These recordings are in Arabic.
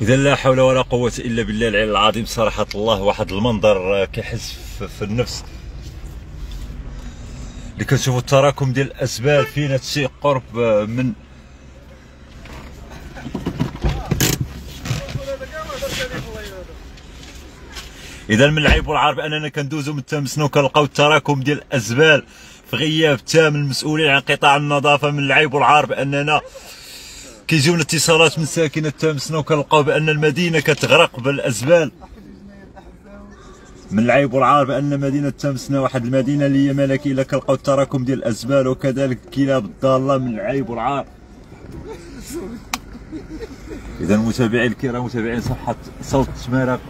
إذا لا حول ولا قوة إلا بالله العلي العظيم. صراحة الله واحد المنظر كيحس في النفس اللي كنشوفوا التراكم ديال الأزبال فين هادشي قرب من إذا من العيب والعار بأننا كندوزو من تمسنا وكنلقاو التراكم ديال الأزبال في غياب تام المسؤولين عن قطاع النظافة. من العيب والعار بأننا كيجيونا اتصالات من ساكنة تمسنا وكنلقاو بأن المدينة كتغرق بالأزبال. من العيب والعار بأن مدينة تمسنا واحد المدينة اللي هي ملكية إلا كنلقاو التراكم ديال الأزبال وكذلك الكلاب الضالة. من العيب والعار. إذا متابعي الكرام متابعين صفحة صوت التمارة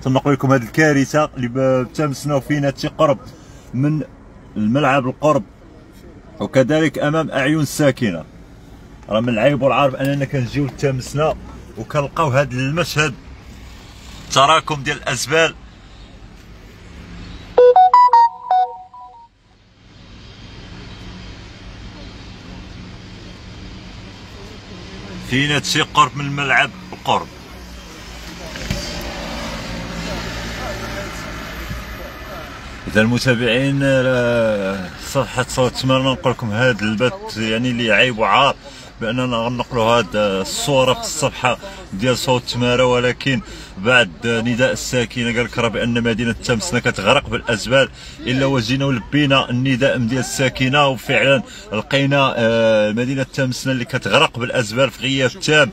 تنقل لكم هذه الكارثة اللي بتمسنا وفينا هادشي قرب من الملعب القرب وكذلك أمام أعين الساكنة. راه من العيب والعار بأننا كنجيو لتمسنا وكنلقاو هذا المشهد تراكم ديال الأزبال. فينا هادشي قرب من الملعب القرب. إذا المتابعين صفحة صوت التمارة نقول لكم هذا البث يعني اللي عيب وعار بأننا غنقلوا هذه الصورة في الصفحة ديال صوت التمارة، ولكن بعد نداء الساكنة قال لك راه بأن مدينة تمسنا كتغرق بالأزبال إلا وجينا ولبينا النداء ديال الساكنة وفعلا لقينا مدينة تمسنا اللي كتغرق بالأزبال في غياب تام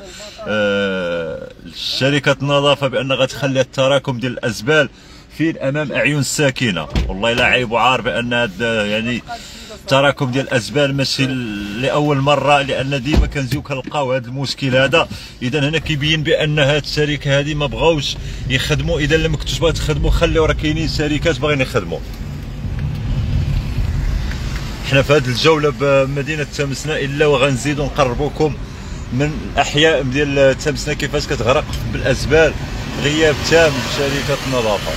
شركة النظافة بأن غتخلي التراكم ديال الأزبال فين امام اعين الساكنه. والله لا عيب وعار بان هذا يعني التراكم ديال الازبال ماشي لاول مره، لان ديما كنجيو كنلقاو هذا المشكل هذا. اذا هنا كيبين بان هذه الشركه هذه ما بغاوش يخدموا. اذا لما كنتوش باغي تخدموا خليو، راه كاينين شركات باغيين يخدموا. حنا في هذه الجوله بمدينه تمسنا الا وغنزيدوا نقربوكم من الاحياء ديال تمسنا كيفاش كتغرق بالازبال غياب تام شركه النظافه،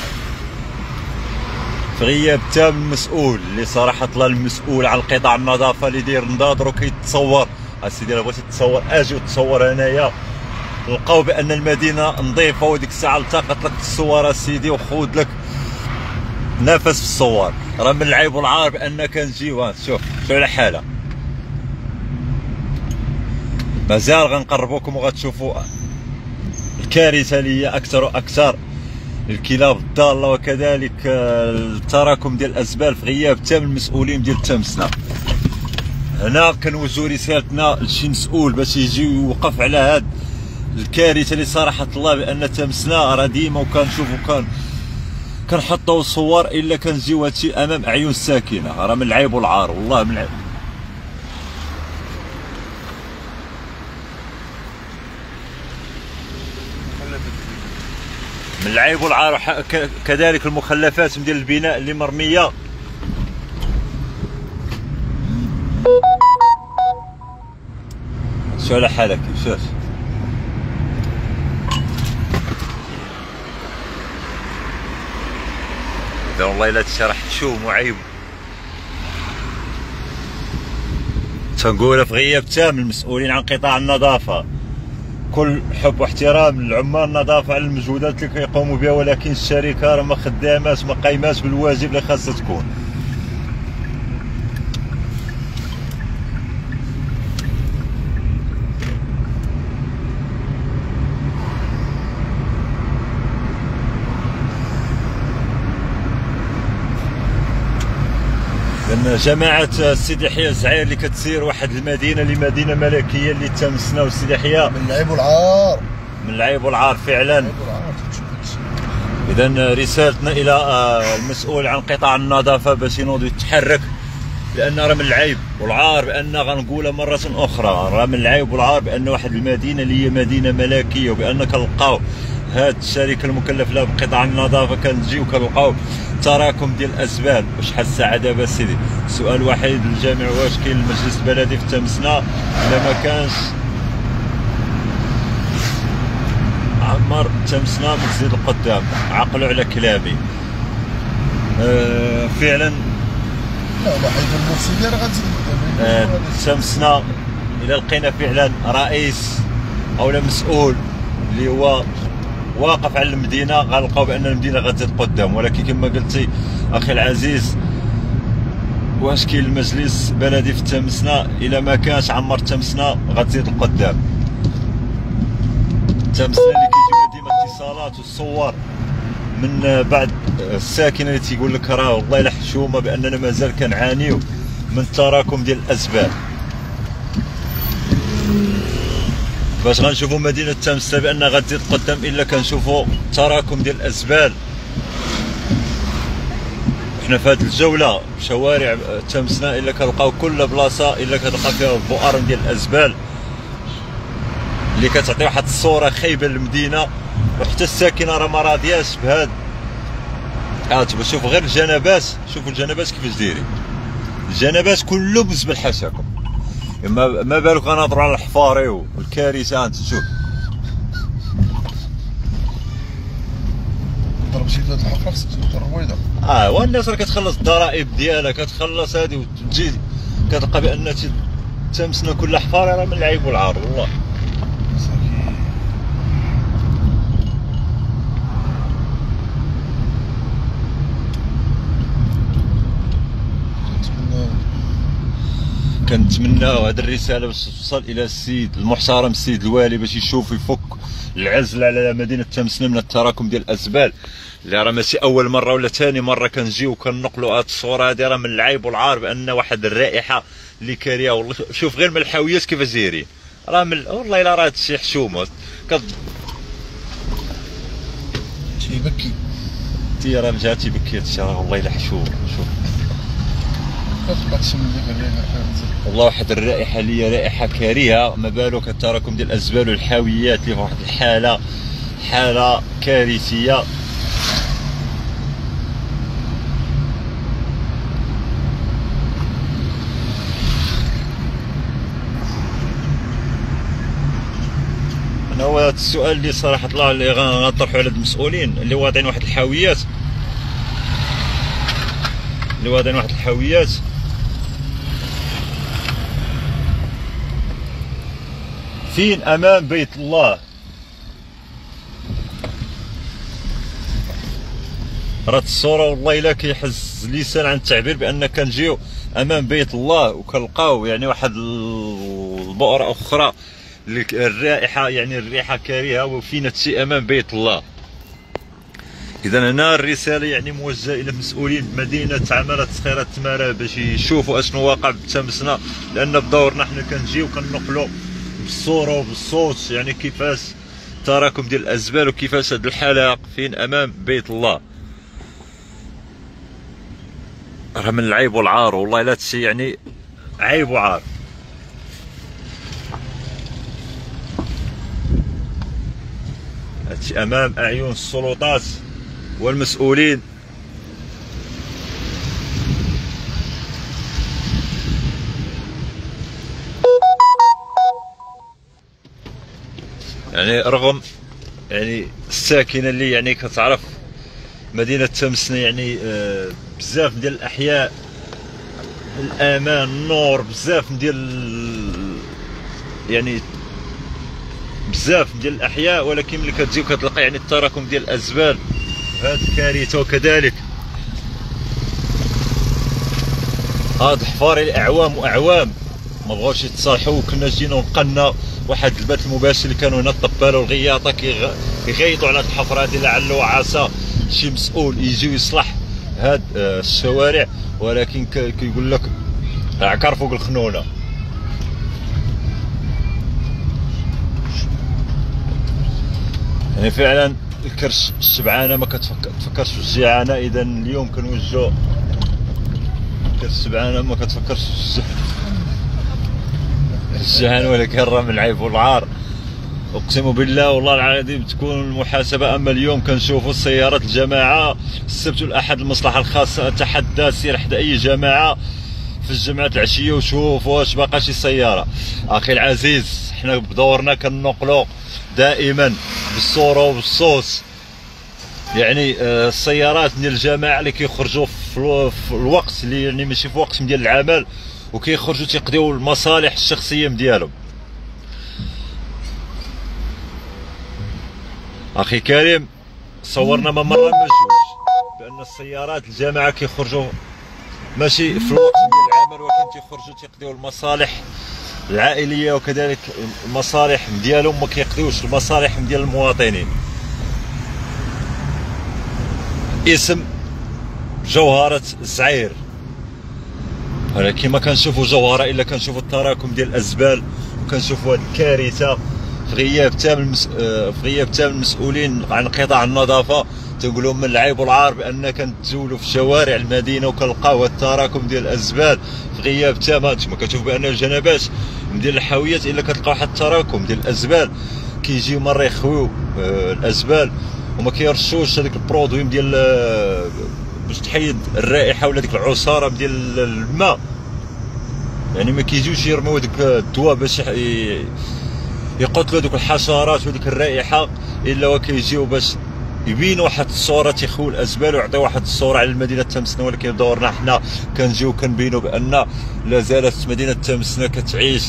في غياب تام المسؤول اللي صراحه الله المسؤول عن قطاع النظافه اللي داير نضاضر وكيتصور. اسيدي الا بغيتي تصور اجي وتصور هنايا لقاو بان المدينه نظيفه، وديك الساعه التقط لك الصور اسيدي وخود لك نفس في الصور. راه من العيب والعار بان كنجيو شوف على حاله. مازال غنقربوكم وغتشوفوا الكارثه اللي هي اكثر واكثر، الكلاب الضاله وكذلك التراكم ديال الازبال في غياب تام المسؤولين ديال تمسنا. هنا كنوجهوا رسالتنا لشي مسؤول باش يجي يوقف على هاد الكارثه اللي صراحه الله بان تمسنا راه ديما وكنشوفوا كنحطوا صور الا كنجيو هادشي امام اعين الساكنه. راه من العيب والعار والله من العيب. من العيب والعار كذلك المخلفات ديال البناء اللي مرميه. شو على حالك كيفاش؟ اذا والله الا تشرح شوم وعيب. تنقولها في غياب تام المسؤولين عن قطاع النظافه. كل حب واحترام للعمال النظافه على المجهودات اللي كيقوموا بها، ولكن الشركه راه ما خداماش ما قايماش بالواجب اللي خاصها تكون. لان جماعه سيدي يحيى الزعير اللي كتسير واحد المدينه اللي مدينه ملكيه اللي تمسنا وسيدي يحيى من العيب والعار، من العيب والعار فعلا. اذا رسالتنا الى المسؤول عن قطاع النظافه باش ينوض يتحرك، لان راه من العيب والعار بان غنقولها مره اخرى، راه من العيب والعار بان واحد المدينه اللي هي مدينه ملكيه وبان كنلقاو هاد الشركه المكلف لها بقطاع النظافه كنجيو كنلقاو تراكم ديال الازبال. وشحال الساعه دابا سيدي؟ السؤال الوحيد للجميع، واش كاين المجلس البلدي في تمسنا؟ الا ما كانش عمر تمسنا من تزيد القدام، عقلوا على كلامي. فعلا لا حيت المرسيديه راه غتزيد قدام تمسنا الا لقينا فعلا رئيس او مسؤول اللي هو واقف على المدينه غنلقاو بان المدينه غتزيد قدام. ولكن كما قلتي اخي العزيز، واش كاين المجلس بلدي في تمسنا؟ الا ما كانش عمر تمسنا غتزيد القدام. تمسنا اللي كيجيونا ديما اتصالات والصور من بعض الساكنه اللي تيقول لك راه والله الا حشومه باننا مازال كنعانيو من التراكم ديال الاسباب. باش غنشوفوا مدينه تمسنا بان غتزيد قدام الا كنشوفوا تراكم ديال الازبال. حنا في هذه الجوله بشوارع تمسنا الا كنلقاو كل بلاصه الا كتلقى فيها بؤر ديال الازبال اللي كتعطي واحد الصوره خايبه للمدينه. وحتى الساكنه راه ما راضياش بهاد. شوفوا غير الجنبات، شوفوا الجنبات كيفاش دايرين، الجنبات كله بالنسبه لحاشاكم. ما بالك غنهضروا على الحفاري والكارثه. انت شوف ضرب شي هاد الحفره خصك تدير رويضه. والناس راه كتخلص الضرائب ديالها، كتخلص هادي وتجي كتلقى بان تمسنا كل حفاري راه من العيب والعار والله. كنتمناو هذه الرساله باش توصل الى السيد المحترم السيد الوالي باش يشوف يفك العزل على مدينه تمسنا من التراكم ديال الازبال اللي راه ماشي اول مره ولا ثاني مره كنجيو وكنقلوا هذه الصوره هذه. راه من العيب والعار بان واحد الرائحه اللي كارهه والله. شوف غير من الحاويات كيفاش دايرين، راه والله الا راه هادشي حشومه تيبكي. تي راه جا تيبكي هادشي راه والله الا حشومه. شوف والله واحد الرائحه اللي هي رائحه كارهه، ما بالك التراكم ديال الازبال والحاويات اللي في واحد حاله كارثيه. انا هو هذا السؤال اللي صراحه الله اللي غنطرحوا على المسؤولين اللي واضعين واحد الحاويات فين امام بيت الله. راه الصوره والله الا كيحز اللسان عن التعبير بان كنجيو امام بيت الله وكنلقاو يعني واحد البؤره اخرى الرائحه يعني الريحه كارهه وفين هادشي امام بيت الله. اذا هنا الرساله يعني موجهه الى مسؤولين مدينه عماره صخيره تماره باش يشوفوا اشنو واقع بتمسنا، لان بدورنا حنا كنجيو كنقلوا بالصوره وبالصوت يعني كيفاش التراكم ديال الازبال وكيفاش هاد الحلق فين امام بيت الله. راه من العيب والعار والله الا هادشي يعني عيب وعار. هادشي امام اعين السلطات والمسؤولين. يعني رغم يعني الساكنه اللي يعني كتعرف مدينه تمسنا يعني بزاف ديال الاحياء الامان النور بزاف ديال يعني بزاف ديال الاحياء، ولكن ملي كتجي كتلقى يعني التراكم ديال الازبال هاد الكارثه. وكذلك هاد الحفاري الاعوام واعوام ما بغاوش يتصالحوا، وكنا جينا ونقلنا واحد البث المباشر اللي كانوا هنا الطباله والغياطه كيغيطوا على هاد الحفره هادي لعل وعسى شي مسؤول يجي ويصلح هاد الشوارع، ولكن كيقول لك عكر فوق الخنونه. يعني فعلا الكرش الشبعانه ما كتفكرش في الجيعانه. اذا اليوم كنوجهوا الكرش الشبعانه ما كتفكرش في الجيعان، ولكن راه من العيب والعار. اقسم بالله والله العظيم تكون المحاسبه. اما اليوم كنشوفوا السيارات الجماعه السبت والاحد المصلحه الخاصه اتحدى سير حدا اي جماعه في الجمعات العشيه وشوف واش باقا شي سياره. اخي العزيز حنا بدورنا كنقلوا دائما بالصوره وبالصوت يعني السيارات ديال الجماعه اللي كيخرجوا في الوقت اللي يعني ماشي في وقت ديال العمل وكيخرجوا تيقضيو المصالح الشخصيه ديالهم. اخي كريم، صورنا ما مره ما جوج بان السيارات الجماعه كيخرجوا ماشي في الوقت ديال العمل، ولكن تيخرجوا تيقضيو المصالح العائليه وكذلك المصالح ديالهم، ما كيقضيوش المصالح ديال المواطنين. اسم جوهرة الزعير، ولكن ما كنشوفوا جوهرة الا كنشوفوا التراكم ديال الازبال، وكنشوفوا هذه الكارثه في غياب تام المسؤولين عن قطاع النظافه. تنقول لهم من العيب والعار بان كنتزولوا في شوارع المدينه وكنلقاو هذا التراكم ديال الازبال في غياب تام. هانتوما كتشوفوا بان الجنبات ديال الحاويات الا كتلقاو واحد التراكم ديال الازبال، كيجيو مره يخويو الازبال وما كيرشوش هذاك البرودوي ديال باش تحيد الرائحه ولا ديك العصاره ديال الماء. يعني ما كيجيوش يرميو ديك الدواء باش يقتلوا دوك الحشرات وديك الرائحه، الا وكيجيو باش يبينوا واحد الصوره تيخويو الازبال ويعطيو واحد الصوره على المدينه تمسنا. ولكن دورنا حنا كنجيو كنبينوا بان لا زالت مدينه تمسنا كتعيش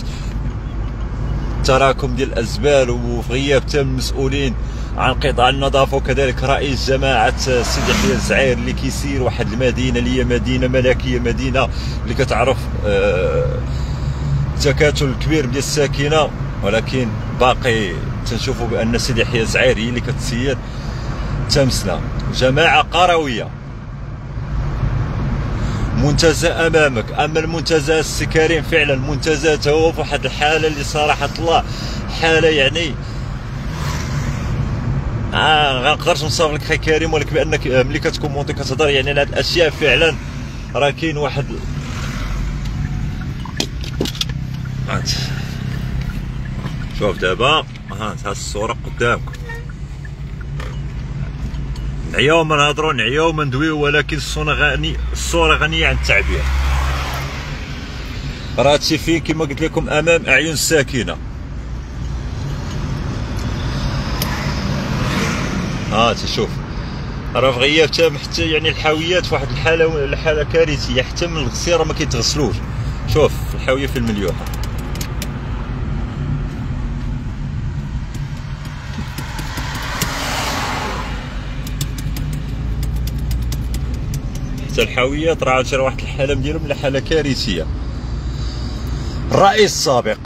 تراكم ديال الازبال، وفي غياب تام المسؤولين عن قطاع النظافه وكذلك رئيس جماعه سيدي يحيى الزعير اللي كيسير واحد المدينه اللي هي مدينه ملكيه، مدينه اللي كتعرف تكاتل كبير ديال الساكنه. ولكن باقي تنشوفوا بان سيدي يحيى الزعير هي اللي كتسير تمسنا. جماعه قرويه، منتزه امامك. اما المنتزه السي كريم فعلا المنتزه هو في واحد الحاله اللي صراحه الله حاله يعني غنقدرش نوصف لك اخي كريم، ولكن بانك ملي كتكومونتي كتهضر يعني على هاد الاشياء فعلا راه كاين واحد. شوف دابا هاد الصوره قدامكم، نعياو ما نهضروا نعياو ما ندويو، ولكن الصوره غنيه عن التعبير. راه هادشي فين كما قلت لكم امام اعين الساكنه. تشوف راه في غياب تام، حتى يعني الحاويات في واحد الحاله كارثيه، حتى من الغسيل راه ما كيتغسلوش. شوف الحاويه في المليوحه. حتى الحاويات راه عاد واحد الحاله ديالهم لا حاله كارثيه. الرئيس السابق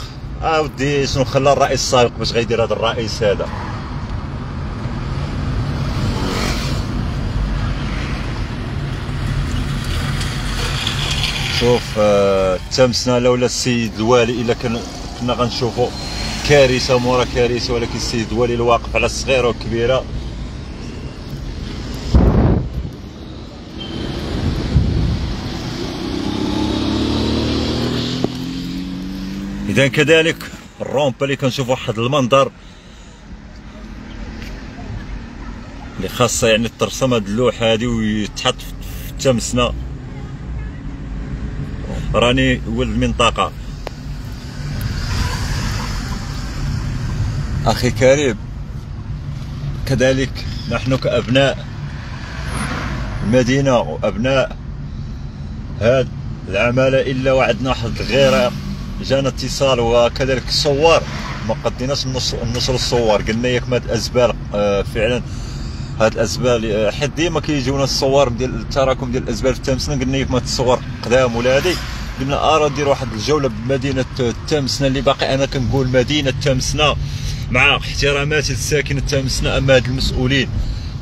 ودي شنو خلى الرئيس السابق باش غيدير هذا الرئيس هذا؟ شوف تمسنا لولا السيد الوالي الا كنا غنشوفوا كارثه مورا كارثه، ولكن السيد الوالي الواقف على الصغيره والكبيره. اذا كذلك الرومبا اللي كنشوف واحد المنظر اللي خاصه يعني ترسم هاد اللوحه هادي ويتحط في تمسنا. راني ولد المنطقه اخي كريم، كذلك نحن كابناء المدينه وابناء هاد العماله الا وعدنا واحد الغيره. جانا اتصال وكذلك الصوار ما قديناش نشر الصور، قلنا ياك هاد الازبال فعلا هاد الازبال حيت ديما كيجيونا الصور ديال التراكم ديال الازبال في تمسنا. قلنا ياك هاد الصور قدام ولا هادي، قلنا راه ندير واحد الجوله بمدينه تمسنا اللي باقي انا كنقول مدينه تمسنا مع احتراماتي للساكنه تمسنا. اما هاد المسؤولين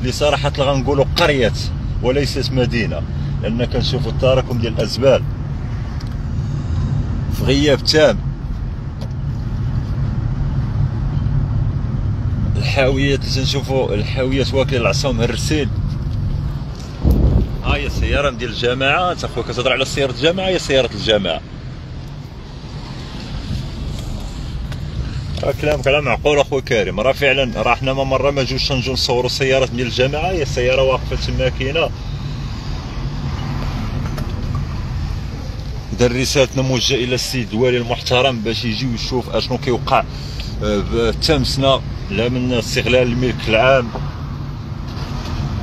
اللي صراحه غنقولوا قريه وليست مدينه، لان كنشوفوا التراكم ديال الازبال في غياب تام. الحاويات اللي تنشوفوا الحاويات واكلين العصا مهرسين. هي السياره ديال الجماعه. انت اخويا كتهضر على سياره الجماعه، هي سياره الجماعه. كلامك كلام معقول اخويا كريم. راه فعلا راه حنا ما مره ما جوش نجو نصوروا سيارات ديال الجماعه، هي السياره واقفه تما كاينه. دار رسالتنا موجهه الى السيد الوالي المحترم باش يجي ويشوف اشنو كيوقع بتمسنا، لا من استغلال الملك العام،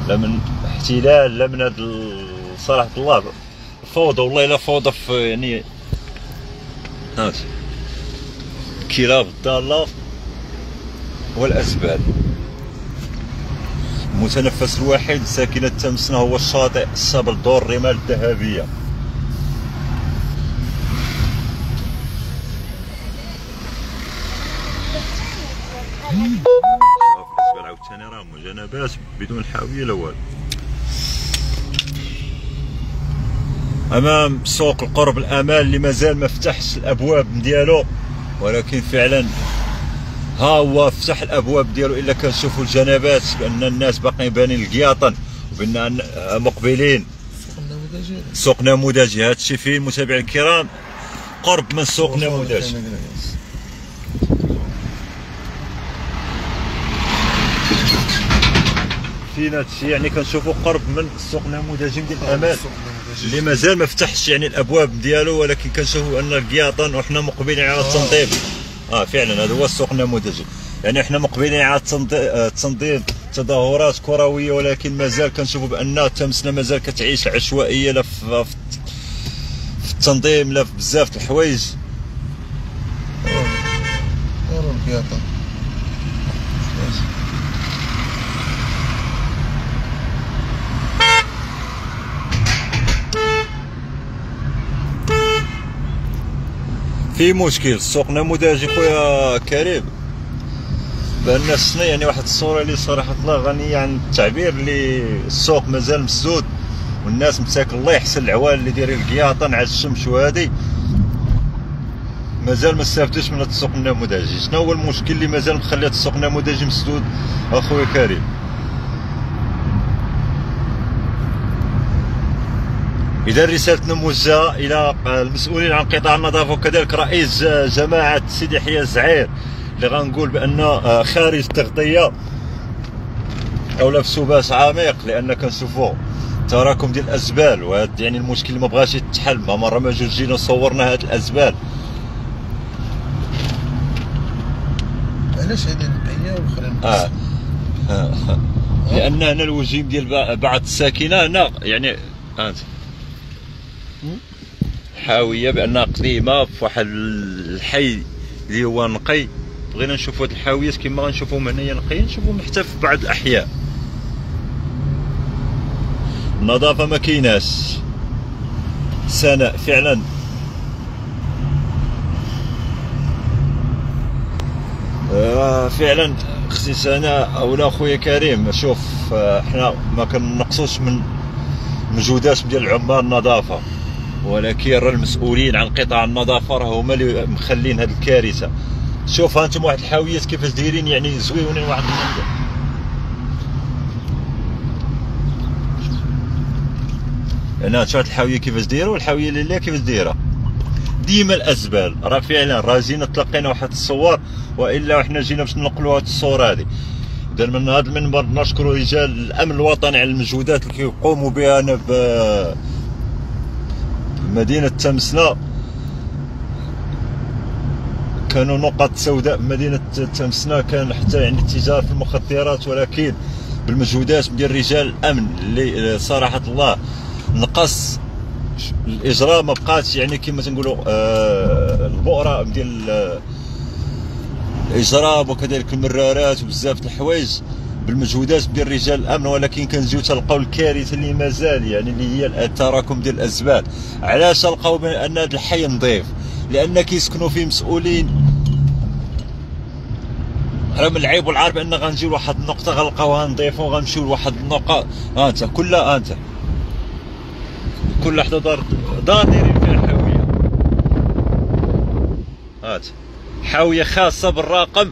لا من احتلال، لا من هاد صراحه الله فوضى. والله الا فوضى في يعني الكلاب الضاله والازبال. المتنفس الوحيد لساكنة تمسنا هو الشاطئ السبل دور الرمال الذهبية. بالنسبة عاوتاني راه مجانبات بدون حاوية لا والو. امام سوق القرب الامان اللي مازال ما فتحش الابواب ديالو، ولكن فعلا ها هو فتح الابواب ديالو. الا كنشوفوا الجنبات بان الناس باقيين بانين القياطن وبان مقبلين سوق نموذجي. هذا الشيء فين متابعي الكرام قرب من سوق نموذجي. فين هذا الشيء يعني كنشوفوا قرب من السوق النموذجي ديال الامان اللي مازال ما فتحش يعني الابواب ديالو، ولكن كنشوفوا ان القياطن وحنا مقبلين على التنظيم. فعلا هذا هو السوق النموذجي، يعني حنا مقبلين على التنظيم تظاهرات كرويه، ولكن مازال كنشوفوا بان تمسنا مازال كتعيش العشوائيه لا في التنظيم لا في بزاف د الحوايج. القياطن في مشكل السوق النموذجي خويا كريم، بان شفنا يعني واحد الصوره اللي صراحه الله غنيه عن التعبير، اللي السوق مازال مسدود والناس مساكن الله يحسن العوال اللي دايرين القياطن على الشمس وهادي مازال ما استافدوش من هذا السوق النموذجي. شنو هو المشكل اللي مازال مخلي هذا السوق النموذجي مسدود اخويا كريم؟ إذا رسالتنا موجهة إلى المسؤولين عن قطاع النظافة وكذلك رئيس جماعة سيدي يحيى الزعير، اللي غنقول بأن خارج التغطية أو في سباس عميق، لأن كنشوفوا تراكم ديال الأزبال، وهذا يعني المشكل اللي ما بغاش يتحل. ما مرة ما جوج جينا صورنا هاد الأزبال. علاش هادي نقية والاخرين لأن هنا الوجيم ديال بعض الساكنة هنا يعني حاويه بانها قديمه في واحد الحي اللي هو نقي. بغينا نشوفوا هاد الحاويات كما غنشوفوهم هنايا نقيين، نشوفوهم حتى في بعض الاحياء. النظافه ما كايناش. سناء فعلا فعلا اختي سناء اولا خويا كريم. شوف احنا ما كنقصوش من مجهودات ديال عمال النظافه، ولكن راه المسؤولين عن قطاع النظافه راه هما اللي مخلين هذه الكارثه. شوف ها انتم واحد الحاويات كيفاش دايرين، يعني زويونين واحد المنظر. هنا شوف الحاويه كيفاش دايره والحاويه اللي كيفاش دايره. ديما الازبال راه فعلا راه جينا تلقينا واحد الصور، والا وحنا جينا باش ننقلوا هذه الصور هذه. اذا من هذا المنبر نشكر رجال الامن الوطني على المجهودات اللي كيقوموا بها هنا بمدينه تمسنا. كانوا نقط سوداء بمدينه تمسنا، كان حتى يعني التجار في المخدرات، ولكن بالمجهودات ديال رجال الامن اللي صراحه الله نقص الاجراء، ما بقاتش يعني كما تنقولوا البؤره ديال الاجرام وكذلك المرارات وبزاف د الحوايج بالمجهودات ديال رجال الامن. ولكن كنجيو تلقاو الكارثه اللي مازال يعني اللي هي التراكم ديال الازبال. علاش لقاو ان هذا الحي نظيف؟ لان كيسكنوا فيه مسؤولين. راه من العيب والعار بان غنجيو لواحد النقطه غنلقاوها نظيفه وغنمشيو لواحد النقطه انت كلها كل حدا دار دايرين فيها الحاويه. حاويه خاصه بالرقم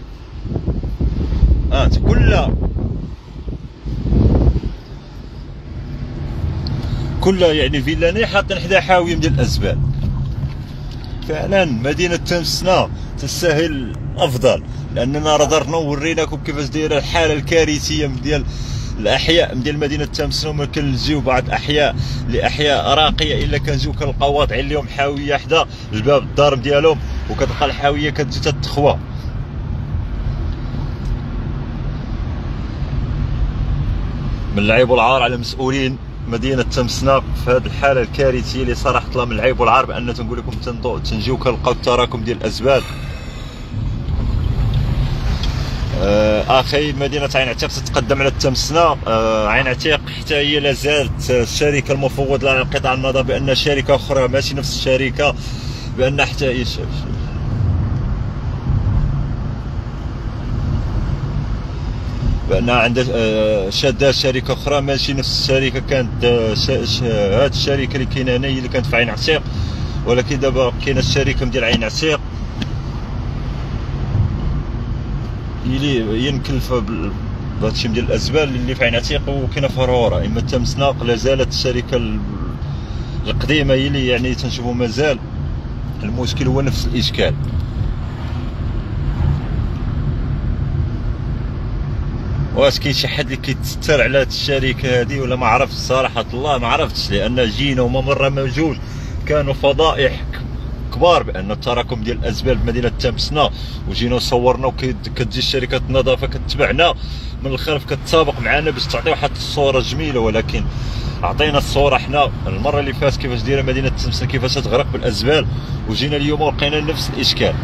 كلها يعني فيلاني حاطين حدا حاويه ديال الازبال. فعلا مدينه تمسنا تستاهل افضل، لاننا راه درنا ووريناكم كيفاش دايره الحاله الكارثيه ديال الاحياء ديال مدينه تمسنا. وما كنجيو بعض الاحياء لاحياء راقيه الا كنجيو كنلقاو واضعين لهم حاويه حدا الباب الدار ديالهم، وكتلقى الحاويه كتجي تتخوى. من العيب والعار على مسؤولين مدينه تمسنا في هذه الحاله الكارثيه اللي صراحه الله من العيب والعار بان تنقول لكم تنجيو كنلقاو التراكم ديال الازبال. اخي مدينه عين عتيق تتقدم على التمسنا. عين عتيق حتى هي لا زالت الشركه المفوض لها قطاع النظافه بان شركه اخرى ماشي نفس الشركه، بان حتى هي بانها عندها شاده شركه اخرى ماشي نفس الشركه. كانت هاد الشركه اللي كاينه هنا هي اللي كانت في عين عتيق، ولكن دابا كاينه الشركه ديال عين عتيق اللي مكلفه بهادشي ديال الازبال اللي في عين عتيق وكاينه في هرهوره. اما تمسنا لا زالت الشركه القديمه هي اللي يعني تنشوفوا مازال المشكل هو نفس الاشكال. واش كاين شي حد اللي كيتستر على هاد الشركه هادي ولا ما عرفتش؟ صراحه الله ما عرفتش، لان جينا وما مره ما جوج كانوا فضائح كبار بان التراكم ديال الازبال بمدينه تمسنا، وجينا وصورنا وكتجي شركه النظافه كتبعنا من الخلف كتسابق معنا باش تعطي واحد الصوره جميله، ولكن عطينا الصوره حنا المره اللي فاتت كيفاش دايره مدينه تمسنا كيفاش تغرق بالازبال، وجينا اليوم ولقينا نفس الاشكال.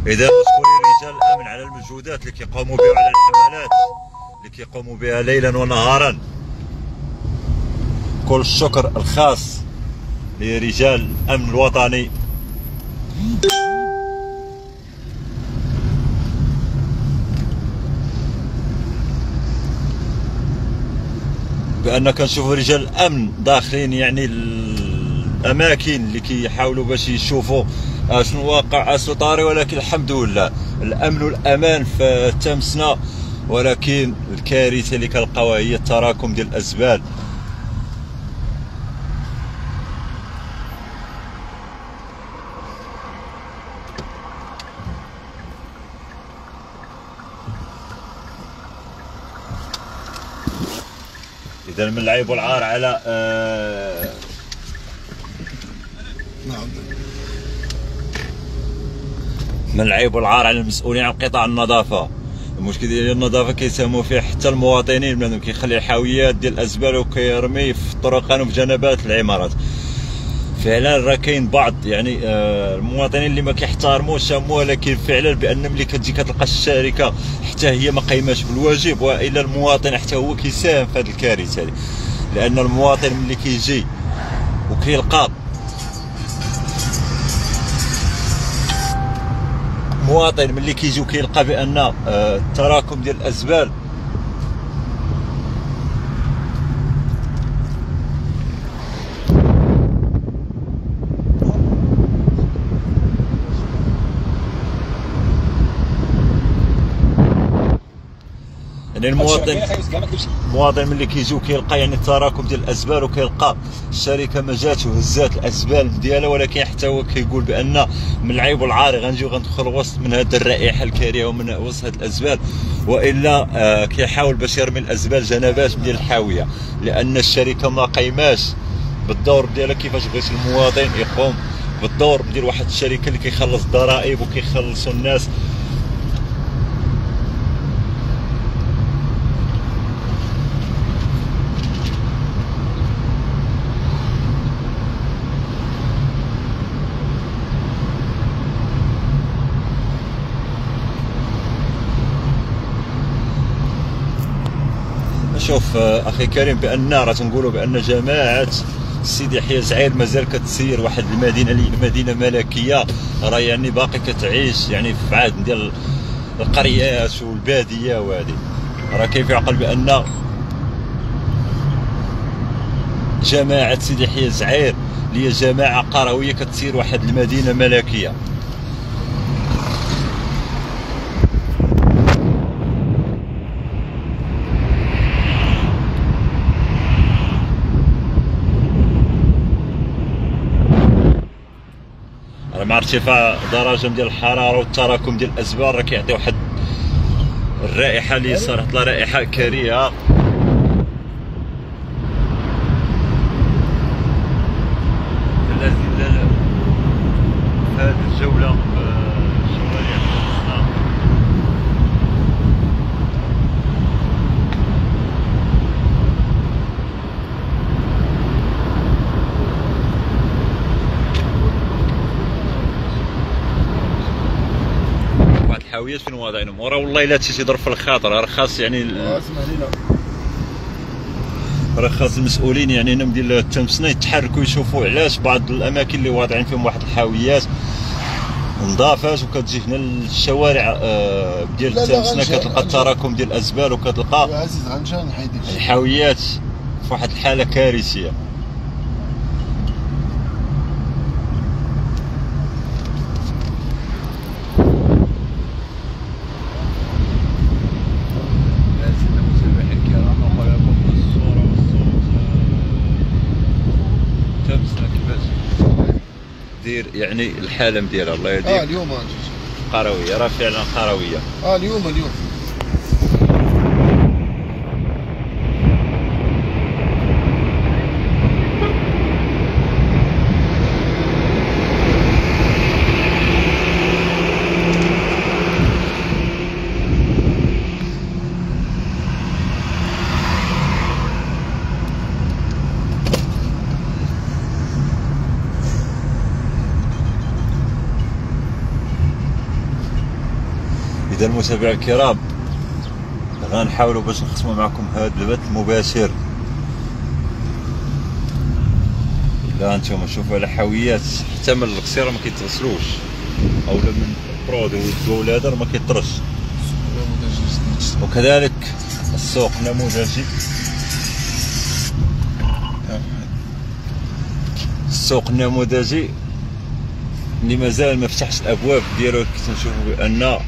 إذا مشكورين رجال الأمن على المجهودات اللي كيقوموا بها على الحملات اللي كيقوموا بها ليلا ونهارا. كل الشكر الخاص لرجال الأمن الوطني. بأن كنشوفوا رجال الأمن داخلين يعني الأماكن اللي كيحاولوا باش يشوفوا شنو واقع اسو طاري، ولكن الحمد لله الامن والامان في تمسنا. ولكن الكارثه اللي كنلقاوها هي التراكم ديال الازبال. اذا من العيب والعار على من العيب والعار على المسؤولين عن قطاع النظافه. المشكل ديال النظافه كيساهموا فيه حتى المواطنين، بنادم كيخلي الحاويات ديال الازبال وكيرمي في الطرقان وفي جنبات العمارات. فعلا راه كاين بعض يعني المواطنين اللي ما كيحترموش، ولكن فعلا بان ملي كتجي كتلقى الشركه حتى هي ما قايماش بالواجب، والا المواطن حتى هو كيساهم في هذه الكارثه هذه. لان المواطن ملي كيجي وكيلقى مواطن ملي كيجي وكيلقى بان التراكم ديال الازبال يعني المواطن ملي كيجي وكيلقى يعني التراكم ديال الازبال وكيلقى الشركه ما جاتش وهزات الازبال ديالها، ولكن حتى هو كيقول بان من العيب والعار غنجيو غندخل وسط من هذه الرائحه الكريهه ومن وسط هذه الازبال، والا كيحاول باش يرمي الازبال جنبات ديال الحاويه، لان الشركه ما قايماش بالدور ديالها كيفاش بغيت المواطن يقوم بالدور ديال واحد الشركه اللي كيخلص الضرائب وكيخلصوا الناس. شوف اخي كريم، بان راه تنقولوا بان جماعه سيدي يحيى زعير مازال كتسير واحد المدينه اللي مدينه ملكيه، راه يعني باقي كتعيش يعني في عهد ديال القريات والباديه، وهذه راه كيف يعقل بان جماعه سيدي يحيى زعير اللي هي جماعه قرويه كتسير واحد المدينه ملكيه. مع ارتفاع درجه ديال الحراره والتراكم ديال الازبال راه كيعطي واحد الرائحه اللي صراحه رائحه كريهه. في هذه الجوله شوارع تمسنا واحد الحاويات فين واضعينهم، وراه والله الا تجي تضرب في الخاطر راه خاص يعني راه خاص المسؤولين يعني هنا ديال التمسنا يتحركوا يشوفوا علاش بعض الاماكن اللي واضعين فيهم واحد الحاويات نظافات وكتجي هنا الشوارع ديال التمسنا كتلقى التراكم ديال الازبال وكتلقى عزيز غنجا نحيدك الحاويات في واحد الحاله كارثيه. يعني الحاله ديالها الله يهديك. اليوم قرويه راه فعلا قرويه. اليوم إذا المتابعين الكرام غنحاولوا باش نختموا معكم هذا البث المباشر. إلا انتم شوفوا على حاويات حتى من القصيره ما كيتغسلوش اولا من برودوي ولا هذا ما كيطرش. وكذلك السوق النموذجي، السوق النموذجي اللي مازال ما فتحش الابواب ديالو. كنشوفوا بان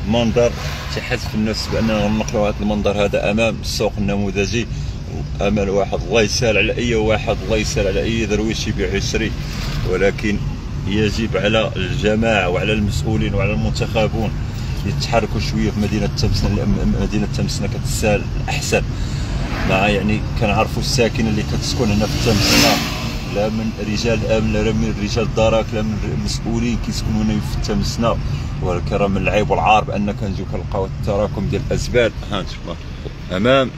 منظر تحس في النفس باننا غنقلوا هذا المنظر هذا امام السوق النموذجي، امل واحد الله يسهل على اي واحد، الله يسهل على اي درويش يبيع ويشري، ولكن يجب على الجماعه وعلى المسؤولين وعلى المنتخبون يتحركوا شويه في مدينه تمسنا. مدينه تمسنا كتستاهل الاحسن، مع يعني كنعرفوا الساكنه اللي كتسكن هنا في تمسنا، لا من رجال الامن لا من رجال الدرك لا من المسؤولين كيسكنوا هنا في تمسنا، ولكن راه من العيب والعار بان كنجيو كنلقاو التراكم ديال الازبال ها انتما امام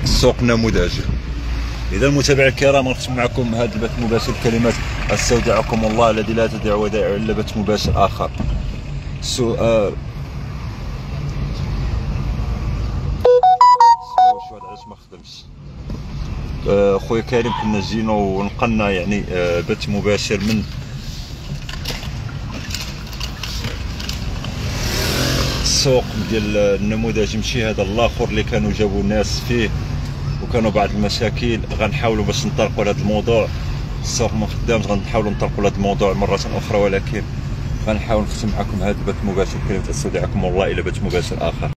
السوق النموذجي. اذا المتابعين الكرام غنختم معكم هذا البث المباشر كلمات استودعكم الله الذي لا تضيع ودائع الا بث مباشر اخر. السؤال علاش ما خدمش خويا كريم؟ كنا جينا ونقلنا يعني بث مباشر من السوق ديال النموذج، ماشي هذا الاخر اللي كانوا جابوا الناس فيه وكانوا بعض المشاكل. غنحاولوا باش نطرقوا لهذا الموضوع. السوق ما خدامش، غنحاولوا نطرقوا لهذا الموضوع مره اخرى، ولكن غنحاول نختم معكم هذا البث المباشر. كلمه استودعكم الله الى بث مباشر اخر.